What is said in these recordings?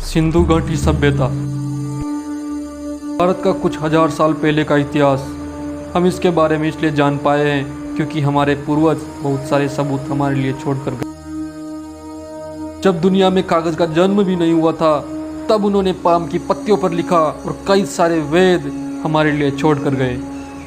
सिंधु घाटी सभ्यता भारत का कुछ हजार साल पहले का इतिहास। हम इसके बारे में इसलिए जान पाए हैं क्योंकि हमारे पूर्वज बहुत सारे सबूत हमारे लिए छोड़कर गए। जब दुनिया में कागज का जन्म भी नहीं हुआ था तब उन्होंने पाम की पत्तियों पर लिखा और कई सारे वेद हमारे लिए छोड़कर गए।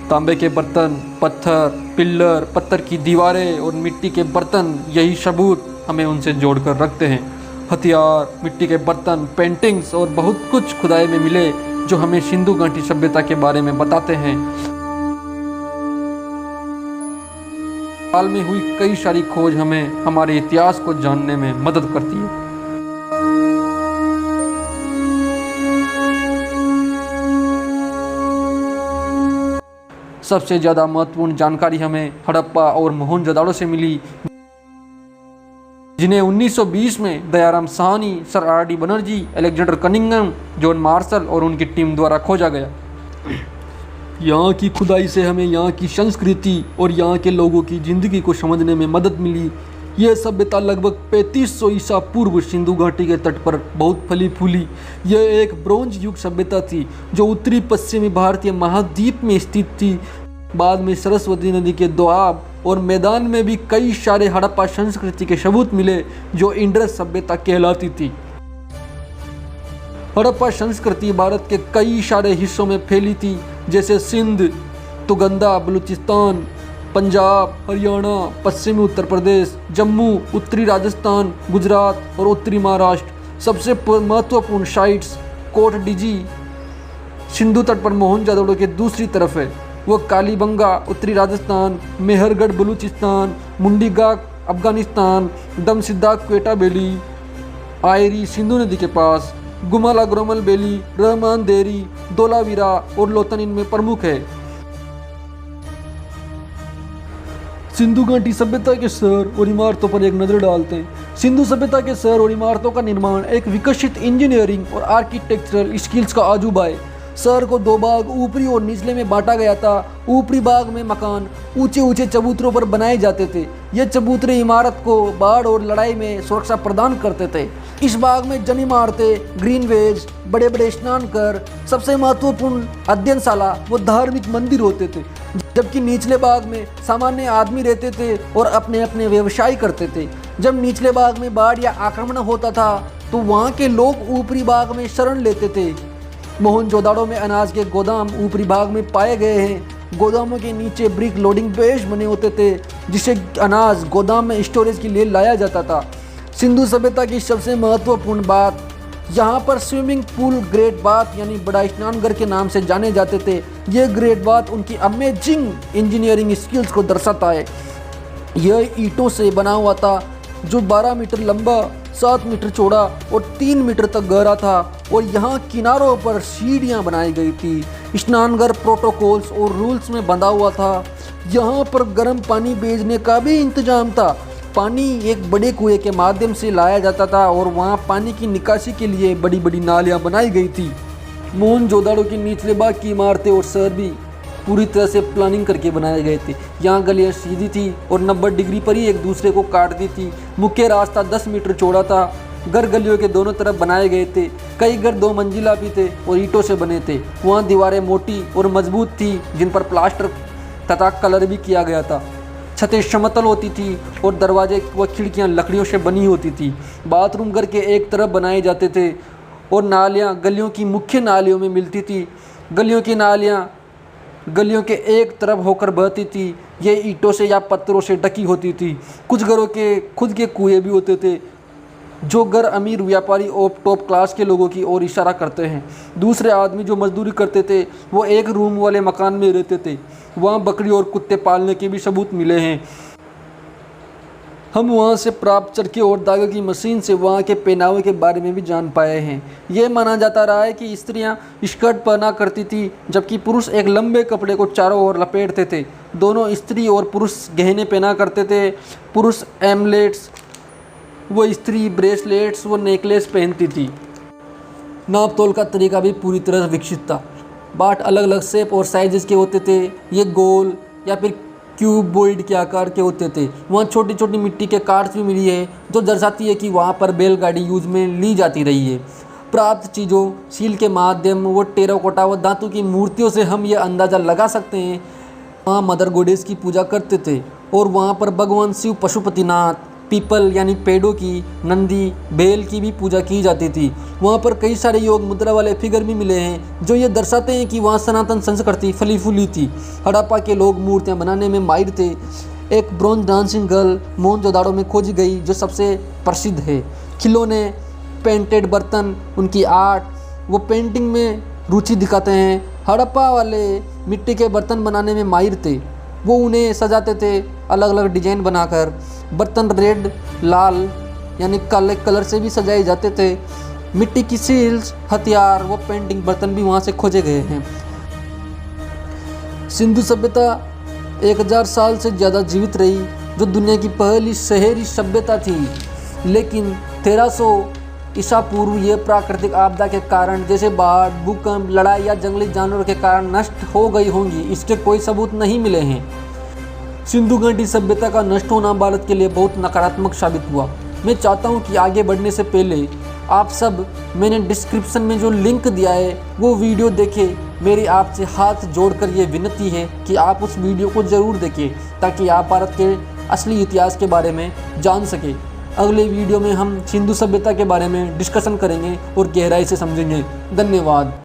तांबे के बर्तन, पत्थर, पिल्लर, पत्थर की दीवारें और मिट्टी के बर्तन, यही सबूत हमें उनसे जोड़कर रखते हैं। हथियार, मिट्टी के बर्तन, पेंटिंग्स और बहुत कुछ खुदाई में मिले जो हमें सिंधु घाटी सभ्यता के बारे में बताते हैं। हाल में हुई कई सारी खोज हमें हमारे इतिहास को जानने में मदद करती है। सबसे ज़्यादा महत्वपूर्ण जानकारी हमें हड़प्पा और मोहनजोदड़ो से मिली, जिन्हें 1920 में Dayaram Sahni, sir RD. Banerjee, Alexander Cunningham, John Marshall और उनकी टीम द्वारा खोजा गया। यहाँ की खुदाई से हमें यहाँ की संस्कृति और यहाँ के लोगों की जिंदगी को समझने में मदद मिली। यह सभ्यता लगभग 3500 ईसा पूर्व सिंधु घाटी के तट पर बहुत फली फूली। यह एक ब्रोंज युग सभ्यता थी जो उत्तरी पश्चिमी भारतीय महाद्वीप में स्थित थी। बाद में सरस्वती नदी के दोआब और मैदान में भी कई सारे हड़प्पा संस्कृति के सबूत मिले जो इंडस सभ्यता कहलाती थी। हड़प्पा संस्कृति भारत के कई सारे हिस्सों में फैली थी, जैसे सिंध, तुगंदा, बलूचिस्तान, पंजाब, हरियाणा, पश्चिमी उत्तर प्रदेश, जम्मू, उत्तरी राजस्थान, गुजरात और उत्तरी महाराष्ट्र। सबसे महत्वपूर्ण साइट्स कोट डिजी सिंधु तट पर मोहनजोदड़ो के दूसरी तरफ है। वो कालीबंगा उत्तरी राजस्थान, मेहरगढ़ बलूचिस्तान, मुंडीगाक अफगानिस्तान, दमसिद्दा क्वेटा वैली, आयरी सिंधु नदी के पास, गुमाला ग्रोमल वैली, रहमान देरी, धोलावीरा और लोतन इनमें प्रमुख है। सिंधु घाटी सभ्यता के शहर और इमारतों पर एक नजर डालते हैं। सिंधु सभ्यता के शहर और इमारतों का निर्माण एक विकसित इंजीनियरिंग और आर्किटेक्चरल स्किल्स का अजूबा है। शहर को दो भाग, ऊपरी और निचले में बांटा गया था। ऊपरी भाग में मकान ऊंचे ऊंचे चबूतरों पर बनाए जाते थे। ये चबूतरे इमारत को बाढ़ और लड़ाई में सुरक्षा प्रदान करते थे। इस भाग में जन इमारतें, ग्रीनवेज, बड़े बड़े स्नान घर, सबसे महत्वपूर्ण अध्ययनशाला व धार्मिक मंदिर होते थे। जबकि निचले भाग में सामान्य आदमी रहते थे और अपने अपने व्यवसाय करते थे। जब निचले भाग में बाढ़ या आक्रमण होता था तो वहाँ के लोग ऊपरी भाग में शरण लेते थे। मोहनजोदड़ो में अनाज के गोदाम ऊपरी भाग में पाए गए हैं। गोदामों के नीचे ब्रिक लोडिंग बेस बने होते थे जिससे अनाज गोदाम में स्टोरेज के लिए लाया जाता था। सिंधु सभ्यता की सबसे महत्वपूर्ण बात, यहाँ पर स्विमिंग पूल ग्रेट बाथ यानी बड़ा स्नानघर के नाम से जाने जाते थे। ये ग्रेट बाथ उनकी अमेजिंग इंजीनियरिंग स्किल्स को दर्शाता है। यह ईंटों से बना हुआ था जो 12 मीटर लंबा, 7 मीटर चौड़ा और 3 मीटर तक गहरा था और यहाँ किनारों पर सीढ़ियाँ बनाई गई थी। स्नानघर प्रोटोकॉल्स और रूल्स में बंधा हुआ था। यहाँ पर गर्म पानी भेजने का भी इंतजाम था। पानी एक बड़े कुएं के माध्यम से लाया जाता था और वहाँ पानी की निकासी के लिए बड़ी बड़ी नालियाँ बनाई गई थी। मोहनजोदड़ो की निचले भाग की इमारतें और शहर भी पूरी तरह से प्लानिंग करके बनाए गए थे। यहाँ गलियाँ सीधी थी और 90 डिग्री पर ही एक दूसरे को काटती थी। मुख्य रास्ता 10 मीटर चौड़ा था। घर गलियों के दोनों तरफ बनाए गए थे। कई घर 2 मंजिला भी थे और ईंटों से बने थे। वहाँ दीवारें मोटी और मजबूत थी जिन पर प्लास्टर तथा कलर भी किया गया था। छतें समतल होती थी और दरवाजे व खिड़कियाँ लकड़ियों से बनी होती थी। बाथरूम घर के एक तरफ बनाए जाते थे और नालियाँ गलियों की मुख्य नालियों में मिलती थी। गलियों की नालियाँ गलियों के एक तरफ होकर बहती थी। ये ईंटों से या पत्थरों से ढकी होती थी। कुछ घरों के खुद के कुएं भी होते थे। जो घर अमीर व्यापारी और टॉप क्लास के लोगों की ओर इशारा करते हैं। दूसरे आदमी जो मजदूरी करते थे वो एक रूम वाले मकान में रहते थे। वहाँ बकरी और कुत्ते पालने के भी सबूत मिले हैं। हम वहाँ से प्राप्त चरखे और धागे की मशीन से वहाँ के पहनावे के बारे में भी जान पाए हैं। यह माना जाता रहा है कि स्त्रियाँ स्कर्ट पहना करती थी जबकि पुरुष एक लंबे कपड़े को चारों ओर लपेटते थे। दोनों स्त्री और पुरुष गहने पहना करते थे। पुरुष एमलेट्स व स्त्री ब्रेसलेट्स व नेकलेस पहनती थी। नाप तोल का तरीका भी पूरी तरह विकसित था। बाट अलग अलग शेप और साइजेस के होते थे। ये गोल या फिर क्यूबॉइड के आकार के होते थे। वहाँ छोटी छोटी मिट्टी के कार्ड्स भी मिली है जो दर्शाती है कि वहाँ पर बैलगाड़ी यूज में ली जाती रही है। प्राप्त चीज़ों सील के माध्यम वो टेराकोटा व धातु की मूर्तियों से हम ये अंदाज़ा लगा सकते हैं वहाँ मदर गोडेस की पूजा करते थे और वहाँ पर भगवान शिव पशुपतिनाथ, पीपल यानी पेड़ों की, नंदी, बेल की भी पूजा की जाती थी। वहाँ पर कई सारे योग मुद्रा वाले फिगर भी मिले हैं जो ये दर्शाते हैं कि वहाँ सनातन संस्कृति फली फूली थी। हड़प्पा के लोग मूर्तियाँ बनाने में माहिर थे। एक ब्रॉन्ज डांसिंग गर्ल मोहनजोदाड़ो में खोजी गई जो सबसे प्रसिद्ध है। खिलौने, पेंटेड बर्तन, उनकी आर्ट, वो पेंटिंग में रुचि दिखाते हैं। हड़प्पा वाले मिट्टी के बर्तन बनाने में माहिर थे। वो उन्हें सजाते थे अलग अलग डिजाइन बनाकर। बर्तन रेड, लाल यानी काले कलर से भी सजाए जाते थे। मिट्टी की सील्स, हथियार व पेंटिंग बर्तन भी वहाँ से खोजे गए हैं। सिंधु सभ्यता 1000 साल से ज़्यादा जीवित रही, जो दुनिया की पहली शहरी सभ्यता थी। लेकिन 1300 ईसा पूर्व ये प्राकृतिक आपदा के कारण जैसे बाढ़, भूकंप, लड़ाई या जंगली जानवरों के कारण नष्ट हो गई होंगी, इसके कोई सबूत नहीं मिले हैं। सिंधु घाटी सभ्यता का नष्ट होना भारत के लिए बहुत नकारात्मक साबित हुआ। मैं चाहता हूँ कि आगे बढ़ने से पहले आप सब, मैंने डिस्क्रिप्शन में जो लिंक दिया है वो वीडियो देखें। मेरी आपसे हाथ जोड़कर ये विनती है कि आप उस वीडियो को ज़रूर देखें ताकि आप भारत के असली इतिहास के बारे में जान सकें। अगले वीडियो में हम सिंधु सभ्यता के बारे में डिस्कशन करेंगे और गहराई से समझेंगे। धन्यवाद।